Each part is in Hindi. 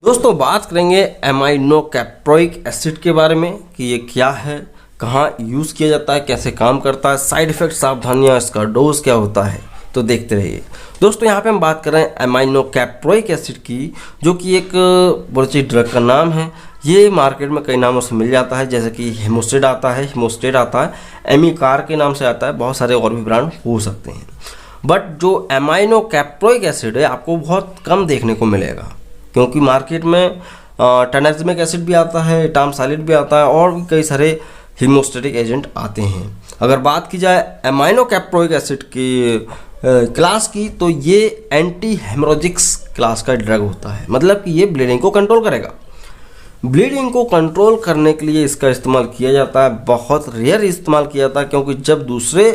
दोस्तों बात करेंगे एमाइनो कैप्रोइक एसिड के बारे में कि ये क्या है, कहाँ यूज़ किया जाता है, कैसे काम करता है, साइड इफ़ेक्ट, सावधानियाँ, इसका डोज क्या होता है। तो देखते रहिए दोस्तों। यहाँ पे हम बात कर रहे हैं एमाइनो कैप्रोइक एसिड की, जो कि एक बहुत सी ड्रग का नाम है। ये मार्केट में कई नामों से मिल जाता है, जैसे कि हेमोस्टेट आता है, एमिकार के नाम से आता है, बहुत सारे और भी ब्रांड हो सकते हैं। बट जो एमाइनो कैप्रोइक एसिड है आपको बहुत कम देखने को मिलेगा, क्योंकि मार्केट में टनाजमिक एसिड भी आता है, टामसालिड भी आता है और भी कई सारे हीमोस्टेटिक एजेंट आते हैं। अगर बात की जाए एमाइनो कैप्रोइक एसिड की क्लास की, तो ये एंटी हेमोरेजिक्स क्लास का ड्रग होता है। मतलब कि ये ब्लीडिंग को कंट्रोल करेगा। ब्लीडिंग को कंट्रोल करने के लिए इसका इस्तेमाल किया जाता है, बहुत रेयर इस्तेमाल किया जाता है, क्योंकि जब दूसरे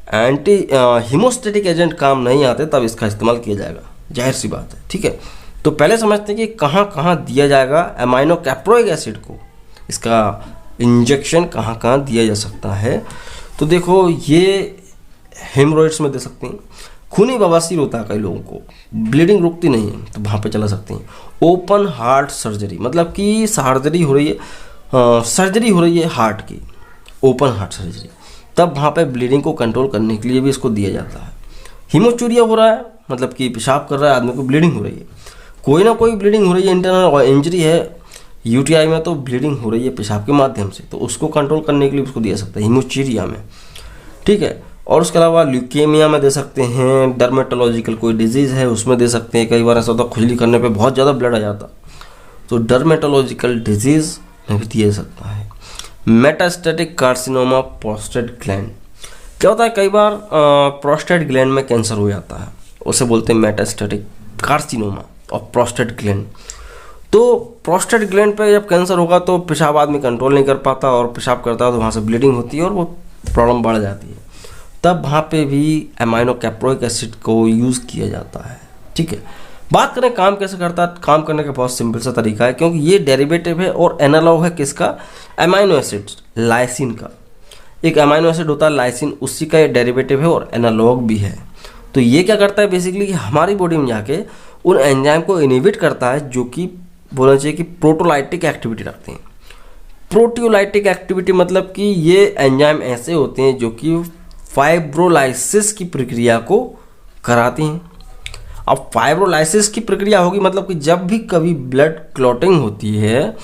एंटी हीमोस्टेटिक एजेंट काम नहीं आते तब इसका इस्तेमाल किया जाएगा, जाहिर सी बात है। ठीक है, तो पहले समझते हैं कि कहाँ कहाँ दिया जाएगा एमाइनो कैप्रोइक एसिड को, इसका इंजेक्शन कहाँ कहाँ दिया जा सकता है। तो देखो, ये हेमरोइड्स में दे सकते हैं, खूनी बवासीर होता है कई लोगों को, ब्लीडिंग रुकती नहीं है तो वहाँ पे चला सकते हैं। ओपन हार्ट सर्जरी, मतलब कि सर्जरी हो रही है हार्ट की, ओपन हार्ट सर्जरी, तब वहाँ पे ब्लीडिंग को कंट्रोल करने के लिए भी इसको दिया जाता है। हीमोचूरिया हो रहा है, मतलब कि पेशाब कर रहा है आदमी को, ब्लीडिंग हो रही है, कोई ना कोई ब्लीडिंग हो रही है, इंटरनल इंजरी है यूटीआई में, तो ब्लीडिंग हो रही है पेशाब के माध्यम से, तो उसको कंट्रोल करने के लिए उसको दिया सकता है हीमोचूरिया में। ठीक है, और उसके अलावा ल्यूकेमिया में दे सकते हैं, डर्मेटोलॉजिकल कोई डिजीज़ है उसमें दे सकते हैं। कई बार ऐसा होता है खुजली करने पे बहुत ज़्यादा ब्लड आ जाता, तो डर्मेटोलॉजिकल डिजीज़ में भी दिया जा सकता है। मेटास्टेटिक कार्सिनोमा प्रोस्टेट ग्लैंड, क्या होता है कई बार प्रोस्टेट ग्लैंड में कैंसर हो जाता है, उसे बोलते हैं मेटास्टेटिक कार्सिनोमा और प्रोस्टेट ग्लैंड। तो प्रोस्टेट ग्लैंड पे जब कैंसर होगा तो पेशाब आदमी कंट्रोल नहीं कर पाता और पेशाब करता है तो वहाँ से ब्लीडिंग होती है और वो प्रॉब्लम बढ़ जाती है, तब वहाँ पे भी एमाइनो कैप्रोइक एसिड को यूज़ किया जाता है। ठीक है, बात करें काम कैसे करता है। काम करने का बहुत सिंपल सा तरीका है, क्योंकि ये डेरिवेटिव है और एनालॉग है किसका, एमाइनो एसिड, लाइसिन का। एक एमाइनो एसिड होता है लाइसिन, उसी का ये डेरिवेटिव है और एनालॉग भी है। तो ये क्या करता है बेसिकली कि हमारी बॉडी में जाके उन एंजाइम को इनहिबिट करता है, जो कि बोलना चाहिए कि प्रोटोलाइटिक एक्टिविटी रखते हैं। प्रोटियोलाइटिक एक्टिविटी मतलब कि ये एंजाइम ऐसे होते हैं जो कि फाइब्रोलाइसिस की प्रक्रिया को कराती हैं। अब फाइब्रोलाइसिस की प्रक्रिया होगी मतलब कि जब भी कभी ब्लड क्लॉटिंग होती है,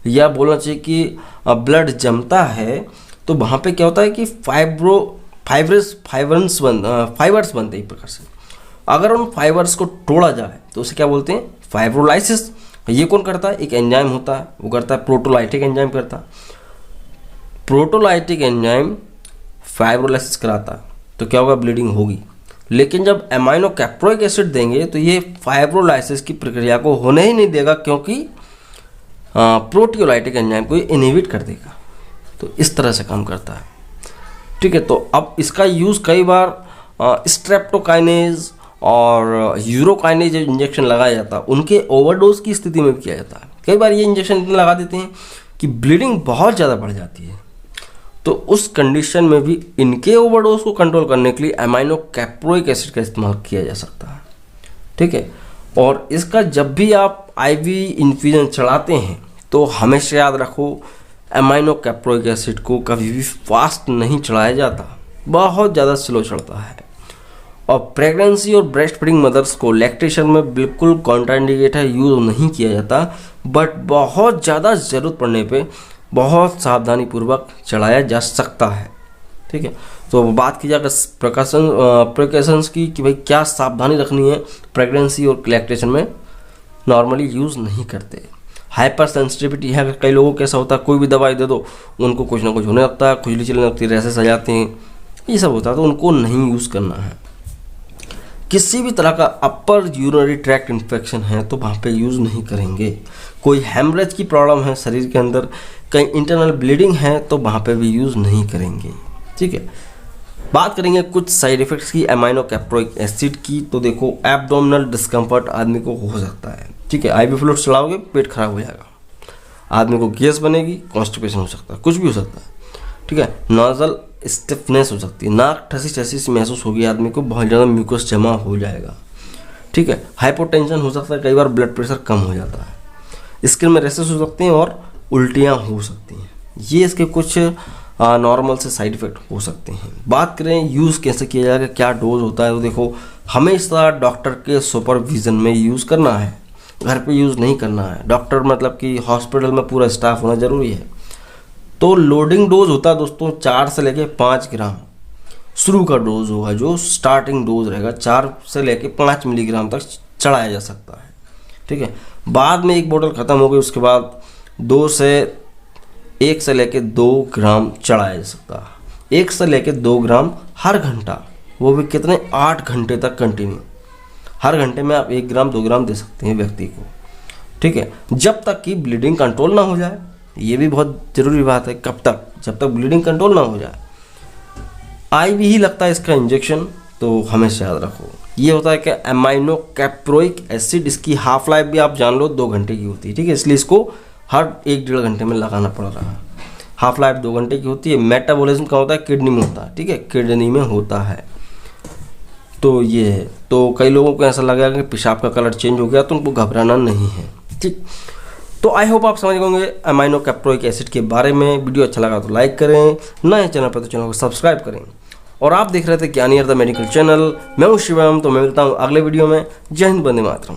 या बोलना चाहिए कि ब्लड जमता है, तो वहाँ पे क्या होता है कि फाइबर्स बनते हैं एक प्रकार से। अगर उन फाइबर्स को तोड़ा जाए तो उसे क्या बोलते हैं, फाइब्रोलाइसिस। ये कौन करता है, एक एंजाइम होता है, वो करता है प्रोटोलाइटिक एंजाइम करता है। प्रोटोलाइटिक एंजाइम फाइब्रोलाइसिस कराता है, तो क्या होगा, ब्लीडिंग होगी। लेकिन जब एमाइनो कैप्रोइक एसिड देंगे तो ये फाइब्रोलाइसिस की प्रक्रिया को होने ही नहीं देगा, क्योंकि प्रोटियोलाइटिक एंजाइम को इनहिबिट कर देगा। तो इस तरह से काम करता है। ठीक है, तो अब इसका यूज़ कई बार स्ट्रेप्टोकाइनेज और यूरोकाइनेज जो इंजेक्शन लगाया जाता है उनके ओवरडोज की स्थिति में भी किया जाता है। कई बार ये इंजेक्शन इतना लगा देते हैं कि ब्लीडिंग बहुत ज़्यादा बढ़ जाती है, तो उस कंडीशन में भी इनके ओवरडोज को कंट्रोल करने के लिए एमाइनो कैप्रोइक एसिड का इस्तेमाल किया जा सकता है। ठीक है, और इसका जब भी आप आईवी इन्फ्यूजन चढ़ाते हैं तो हमेशा याद रखो, एमाइनो कैप्रोइक एसिड को कभी भी फास्ट नहीं चढ़ाया जाता, बहुत ज़्यादा स्लो चढ़ता है। और प्रेगनेंसी और ब्रेस्ट फीडिंग मदर्स को लैक्टेशन में बिल्कुल कॉन्ट्राइंडिकेट है, यूज़ नहीं किया जाता, बट बहुत ज़्यादा ज़रूरत पड़ने पे बहुत सावधानी पूर्वक चढ़ाया जा सकता है। ठीक है, तो बात की जाए प्रिकॉशंस की कि भाई क्या सावधानी रखनी है, प्रेगनेंसी और लैक्टेशन में नॉर्मली यूज़ नहीं करते। हाइपर सेंसिटिविटी है, कई लोगों को कैसा होता है, कोई भी दवाई दे दो उनको कुछ ना कुछ होने लगता है, खुजली चलने लगती है, रैसेस आ जाते हैं, ये सब होता है, तो उनको नहीं यूज़ करना है। किसी भी तरह का अपर यूरिनरी ट्रैक्ट इन्फेक्शन है तो वहाँ पे यूज़ नहीं करेंगे। कोई हेमरेज की प्रॉब्लम है शरीर के अंदर, कहीं इंटरनल ब्लीडिंग है, तो वहाँ पे भी यूज़ नहीं करेंगे। ठीक है, बात करेंगे कुछ साइड इफ़ेक्ट्स की एमाइनो कैप्रोइक एसिड की। तो देखो, एब्डोमिनल डिस्कम्फर्ट आदमी को हो सकता है। ठीक है, आईवी फ्लूइड चलाओगे पेट खराब हो जाएगा, आदमी को गैस बनेगी, कॉन्स्टिपेशन हो सकता है, कुछ भी हो सकता है। ठीक है, नोजल स्टिफनेस हो सकती है, नाक ठसी ठसी सी महसूस होगी आदमी को, बहुत ज़्यादा म्यूकस जमा हो जाएगा। ठीक है। हाइपोटेंशन हो सकता है, कई बार ब्लड प्रेशर कम हो जाता है, स्किन में रैशेस हो सकते हैं और उल्टियाँ हो सकती हैं। ये इसके कुछ नॉर्मल से साइड इफ़ेक्ट हो सकते हैं। बात करें यूज़ कैसे किया जाएगा, क्या डोज होता है, तो देखो हमेशा डॉक्टर के सुपरविज़न में यूज़ करना है, घर पे यूज़ नहीं करना है। डॉक्टर मतलब कि हॉस्पिटल में पूरा स्टाफ होना ज़रूरी है। तो लोडिंग डोज होता है दोस्तों 4 से लेके 5 ग्राम शुरू का डोज होगा, जो स्टार्टिंग डोज रहेगा 4 से लेके 5 मिलीग्राम तक चढ़ाया जा सकता है, ठीक है। बाद में एक बोतल ख़त्म हो गई, उसके बाद 1 से लेके 2 ग्राम चढ़ाया जा सकता है। 1 से लेके 2 ग्राम हर घंटा, वो भी कितने 8 घंटे तक कंटिन्यू। हर घंटे में आप 1 ग्राम 2 ग्राम दे सकते हैं व्यक्ति को, ठीक है, जब तक कि ब्लीडिंग कंट्रोल ना हो जाए। ये भी बहुत ज़रूरी बात है, कब तक, जब तक ब्लीडिंग कंट्रोल ना हो जाए। IV ही लगता है इसका इंजेक्शन, तो हमेशा याद रखो। ये होता है कि एमाइनो कैप्रोइक एसिड, इसकी हाफ लाइफ भी आप जान लो 2 घंटे की होती है, ठीक है, इसलिए इसको हर 1-1.5 घंटे में लगाना पड़ रहा है। हाफ लाइफ 2 घंटे की होती है। मेटाबॉलिज्म का होता है किडनी में होता है, ठीक है, किडनी में होता है। तो ये है। तो कई लोगों को ऐसा लगा कि पेशाब का कलर चेंज हो गया, तो उनको घबराना नहीं है, ठीक। तो आई होप आप समझ गए होंगे एमाइनो कैप्रोइक एसिड के बारे में। वीडियो अच्छा लगा तो लाइक करें, नए चैनल पर तो चैनल को सब्सक्राइब करें। और आप देख रहे थे ज्ञानी द मेडिकल चैनल, मैं हूँ शिवम। तो मैं मिलता हूँ अगले वीडियो में। जय हिंद, वंदे मातरम।